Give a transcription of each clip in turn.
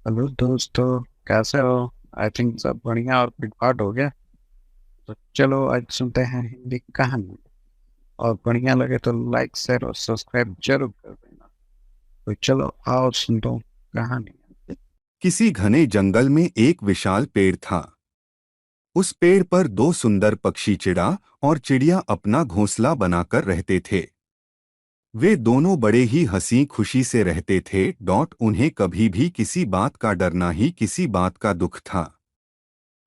Hello दोस्तों, कैसे हो? आई थिंक सब बढ़िया और पिटपाट हो गया। तो चलो आज सुनते हैं हिंदी की कहानी। और बढ़िया लगे तो लाइक शेयर और सब्सक्राइब जरूर कर देना। तो चलो आओ सुन दो कहानी। किसी घने जंगल में एक विशाल पेड़ था। उस पेड़ पर दो सुंदर पक्षी चिड़ा और चिड़िया अपना घोंसला बनाकर रहते थे। वे दोनों बड़े ही हंसी खुशी से रहते थे। उन्हें कभी भी किसी बात का डर ना ही किसी बात का दुख था।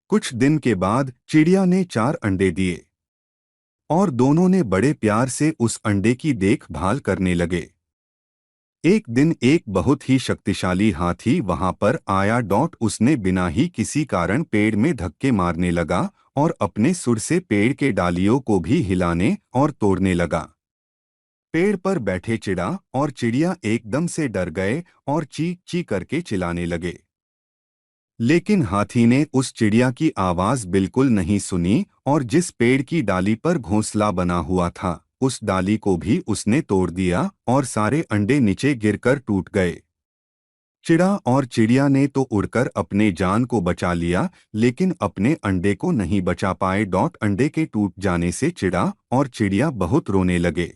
कुछ दिन के बाद चिड़िया ने 4 अंडे दिए और दोनों ने बड़े प्यार से उस अंडे की देखभाल करने लगे। एक दिन एक बहुत ही शक्तिशाली हाथी वहां पर आया। उसने बिना ही किसी कारण पेड़ में धक्के मारने लगा और अपने सुर से पेड़ के डालियों को भी हिलाने और तोड़ने लगा। पेड़ पर बैठे चिड़ा और चिड़िया एकदम से डर गए और ची ची करके चिल्लाने लगे। लेकिन हाथी ने उस चिड़िया की आवाज बिल्कुल नहीं सुनी और जिस पेड़ की डाली पर घोंसला बना हुआ था उस डाली को भी उसने तोड़ दिया और सारे अंडे नीचे गिरकर टूट गए। चिड़ा और चिड़िया ने तो उड़कर अपने जान को बचा लिया, लेकिन अपने अंडे को नहीं बचा पाए। अंडे के टूट जाने से चिड़ा और चिड़िया बहुत रोने लगे।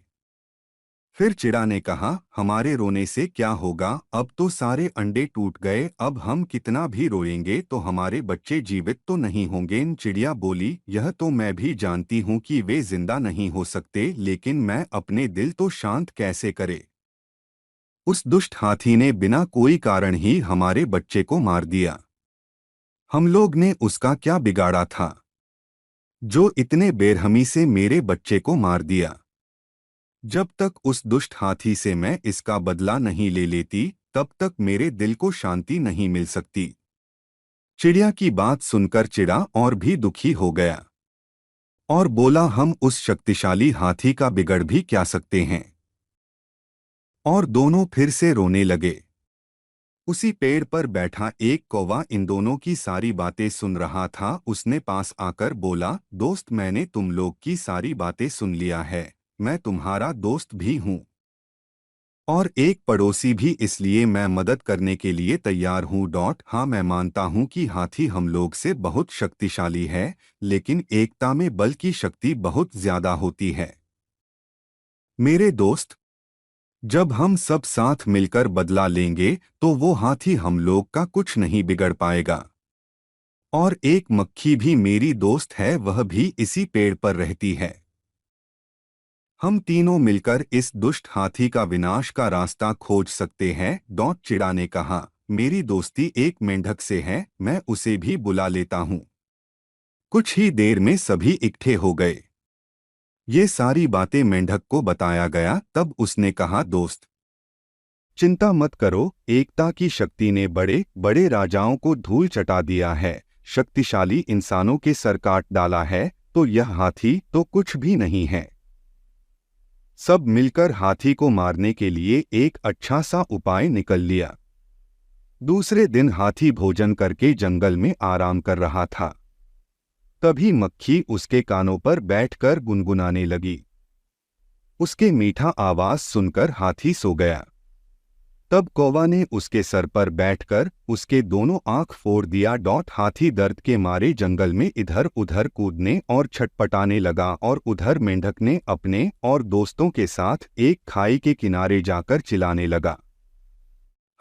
फिर चिड़ा ने कहा, हमारे रोने से क्या होगा, अब तो सारे अंडे टूट गए, अब हम कितना भी रोएंगे तो हमारे बच्चे जीवित तो नहीं होंगे। चिड़िया बोली, यह तो मैं भी जानती हूँ कि वे जिंदा नहीं हो सकते, लेकिन मैं अपने दिल तो शांत कैसे करे। उस दुष्ट हाथी ने बिना कोई कारण ही हमारे बच्चे को मार दिया। हम लोग ने उसका क्या बिगाड़ा था जो इतने बेरहमी से मेरे बच्चे को मार दिया। जब तक उस दुष्ट हाथी से मैं इसका बदला नहीं ले लेती तब तक मेरे दिल को शांति नहीं मिल सकती। चिड़िया की बात सुनकर चिड़ा और भी दुखी हो गया और बोला, हम उस शक्तिशाली हाथी का बिगड़ भी क्या सकते हैं। और दोनों फिर से रोने लगे। उसी पेड़ पर बैठा एक कौवा इन दोनों की सारी बातें सुन रहा था। उसने पास आकर बोला, दोस्त, मैंने तुम लोग की सारी बातें सुन लिया है, मैं तुम्हारा दोस्त भी हूँ और एक पड़ोसी भी, इसलिए मैं मदद करने के लिए तैयार हूँ। हाँ, मैं मानता हूँ कि हाथी हम लोग से बहुत शक्तिशाली है, लेकिन एकता में बल की शक्ति बहुत ज्यादा होती है। मेरे दोस्त, जब हम सब साथ मिलकर बदला लेंगे तो वो हाथी हम लोग का कुछ नहीं बिगड़ पाएगा। और एक मक्खी भी मेरी दोस्त है, वह भी इसी पेड़ पर रहती है। हम तीनों मिलकर इस दुष्ट हाथी का विनाश का रास्ता खोज सकते हैं। चिड़ा ने कहा, मेरी दोस्ती एक मेंढक से है, मैं उसे भी बुला लेता हूँ। कुछ ही देर में सभी इकट्ठे हो गए। ये सारी बातें मेंढक को बताया गया। तब उसने कहा, दोस्त, चिंता मत करो, एकता की शक्ति ने बड़े बड़े राजाओं को धूल चटा दिया है, शक्तिशाली इंसानों के सर काट डाला है, तो यह हाथी तो कुछ भी नहीं है। सब मिलकर हाथी को मारने के लिए एक अच्छा सा उपाय निकल लिया। दूसरे दिन हाथी भोजन करके जंगल में आराम कर रहा था। तभी मक्खी उसके कानों पर बैठकर गुनगुनाने लगी। उसके मीठा आवाज सुनकर हाथी सो गया। तब कौवा ने उसके सर पर बैठकर उसके दोनों आंख फोड़ दिया। हाथी दर्द के मारे जंगल में इधर उधर कूदने और छटपटाने लगा और उधर मेंढक ने अपने और दोस्तों के साथ एक खाई के किनारे जाकर चिल्लाने लगा।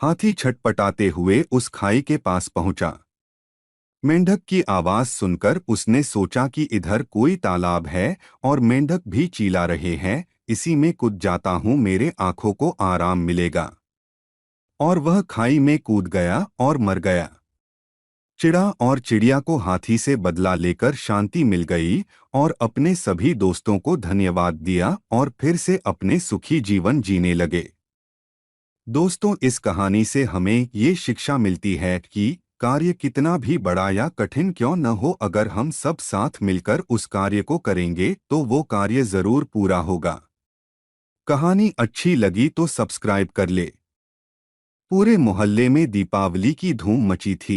हाथी छटपटाते हुए उस खाई के पास पहुंचा। मेंढक की आवाज सुनकर उसने सोचा कि इधर कोई तालाब है और मेंढक भी चिल्ला रहे हैं, इसी में कूद जाता हूं, मेरे आंखों को आराम मिलेगा। और वह खाई में कूद गया और मर गया। चिड़ा और चिड़िया को हाथी से बदला लेकर शांति मिल गई और अपने सभी दोस्तों को धन्यवाद दिया और फिर से अपने सुखी जीवन जीने लगे। दोस्तों, इस कहानी से हमें ये शिक्षा मिलती है कि कार्य कितना भी बड़ा या कठिन क्यों न हो, अगर हम सब साथ मिलकर उस कार्य को करेंगे तो वो कार्य जरूर पूरा होगा। कहानी अच्छी लगी तो सब्सक्राइब कर ले। पूरे मोहल्ले में दीपावली की धूम मची थी।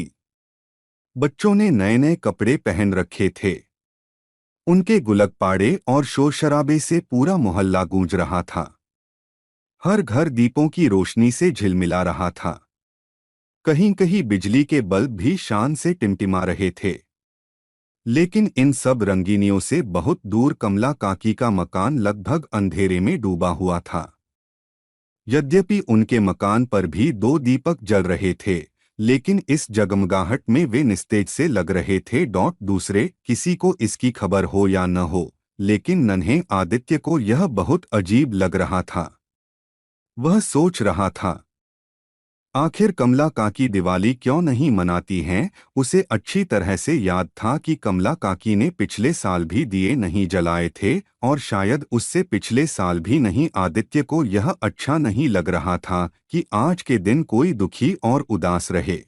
बच्चों ने नए नए कपड़े पहन रखे थे। उनके गुलगपाड़े और शोर शराबे से पूरा मोहल्ला गूंज रहा था। हर घर दीपों की रोशनी से झिलमिला रहा था। कहीं कहीं बिजली के बल्ब भी शान से टिमटिमा रहे थे। लेकिन इन सब रंगीनियों से बहुत दूर कमला काकी का मकान लगभग अंधेरे में डूबा हुआ था। यद्यपि उनके मकान पर भी 2 दीपक जल रहे थे, लेकिन इस जगमगाहट में वे निस्तेज से लग रहे थे। दूसरे किसी को इसकी खबर हो या न हो, लेकिन नन्हे आदित्य को यह बहुत अजीब लग रहा था। वह सोच रहा था, आखिर कमला काकी दिवाली क्यों नहीं मनाती हैं। उसे अच्छी तरह से याद था कि कमला काकी ने पिछले साल भी दिए नहीं जलाए थे, और शायद उससे पिछले साल भी नहीं। आदित्य को यह अच्छा नहीं लग रहा था कि आज के दिन कोई दुखी और उदास रहे।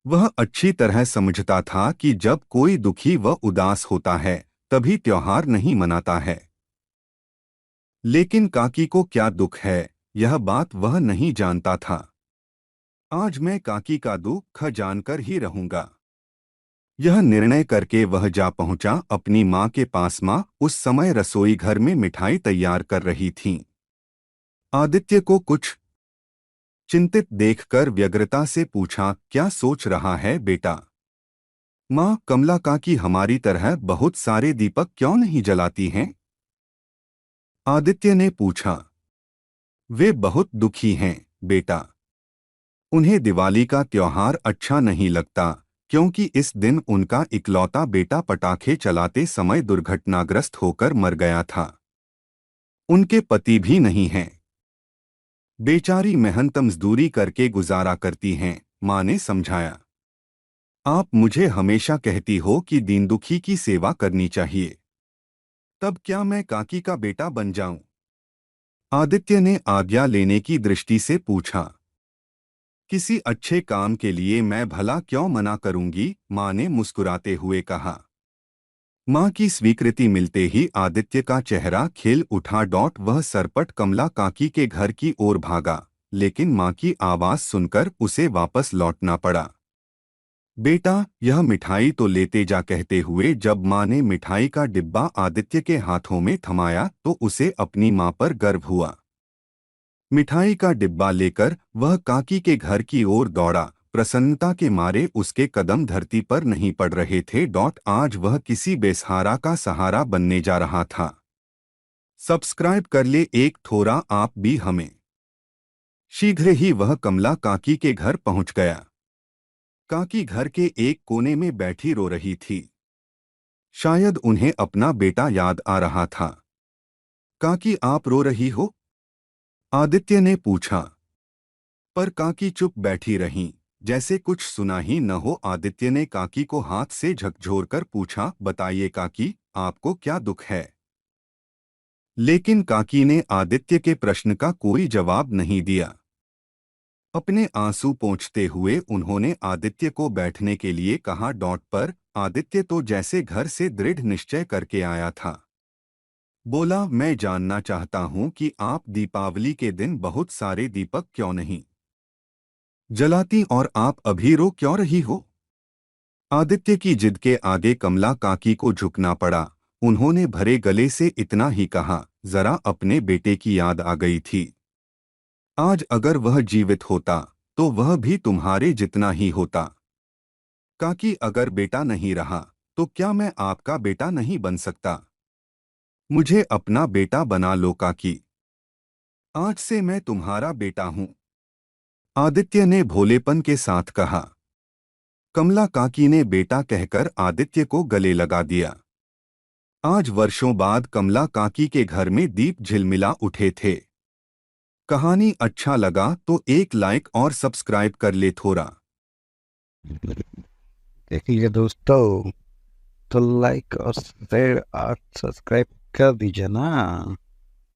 वह अच्छी तरह समझता था कि जब कोई दुखी व उदास होता है तभी त्योहार नहीं मनाता है। लेकिन काकी को क्या दुख है, यह बात वह नहीं जानता था। आज मैं काकी का दुख जानकर ही रहूंगा। यह निर्णय करके वह जा पहुंचा अपनी माँ के पास। माँ उस समय रसोई घर में मिठाई तैयार कर रही थीं। आदित्य को कुछ चिंतित देखकर व्यग्रता से पूछा, क्या सोच रहा है बेटा? माँ, कमला काकी हमारी तरह बहुत सारे दीपक क्यों नहीं जलाती हैं? आदित्य ने पूछा। वे बहुत दुखी हैं बेटा। उन्हें दिवाली का त्योहार अच्छा नहीं लगता, क्योंकि इस दिन उनका इकलौता बेटा पटाखे चलाते समय दुर्घटनाग्रस्त होकर मर गया था। उनके पति भी नहीं हैं। बेचारी मेहनत मजदूरी करके गुजारा करती हैं, माँ ने समझाया। आप मुझे हमेशा कहती हो कि दीन दुखी की सेवा करनी चाहिए। तब क्या मैं काकी का बेटा बन जाऊं? आदित्य ने आज्ञा लेने की दृष्टि से पूछा। किसी अच्छे काम के लिए मैं भला क्यों मना करूंगी, माँ ने मुस्कुराते हुए कहा। माँ की स्वीकृति मिलते ही आदित्य का चेहरा खिल उठा। वह सरपट कमला काकी के घर की ओर भागा, लेकिन माँ की आवाज सुनकर उसे वापस लौटना पड़ा। बेटा, यह मिठाई तो लेते जा, कहते हुए जब माँ ने मिठाई का डिब्बा आदित्य के हाथों में थमाया तो उसे अपनी माँ पर गर्व हुआ। मिठाई का डिब्बा लेकर वह काकी के घर की ओर दौड़ा। प्रसन्नता के मारे उसके कदम धरती पर नहीं पड़ रहे थे। आज वह किसी बेसहारा का सहारा बनने जा रहा था। सब्सक्राइब कर ले एक थोड़ा आप भी हमें। शीघ्र ही वह कमला काकी के घर पहुंच गया। काकी घर के एक कोने में बैठी रो रही थी। शायद उन्हें अपना बेटा याद आ रहा था। काकी, आप रो रही हो? आदित्य ने पूछा। पर काकी चुप बैठी रहीं, जैसे कुछ सुना ही न हो। आदित्य ने काकी को हाथ से झकझोरकर पूछा, बताइए काकी, आपको क्या दुख है? लेकिन काकी ने आदित्य के प्रश्न का कोई जवाब नहीं दिया। अपने आंसू पोंछते हुए उन्होंने आदित्य को बैठने के लिए कहा। पर आदित्य तो जैसे घर से दृढ़ निश्चय करके आया था। बोला, मैं जानना चाहता हूं कि आप दीपावली के दिन बहुत सारे दीपक क्यों नहीं जलाती और आप अभी रो क्यों रही हो? आदित्य की जिद के आगे कमला काकी को झुकना पड़ा। उन्होंने भरे गले से इतना ही कहा, जरा अपने बेटे की याद आ गई थी। आज अगर वह जीवित होता तो वह भी तुम्हारे जितना ही होता। काकी, अगर बेटा नहीं रहा तो क्या मैं आपका बेटा नहीं बन सकता? मुझे अपना बेटा बना लो काकी। आज से मैं तुम्हारा बेटा हूं, आदित्य ने भोलेपन के साथ कहा। कमला काकी ने बेटा कहकर आदित्य को गले लगा दिया। आज वर्षों बाद कमला काकी के घर में दीप झिलमिला उठे थे। कहानी अच्छा लगा तो एक लाइक और सब्सक्राइब कर ले थोड़ा। देखिए दोस्तों, तो लाइक और शेयर और सब्सक्राइब कर दीजिए ना।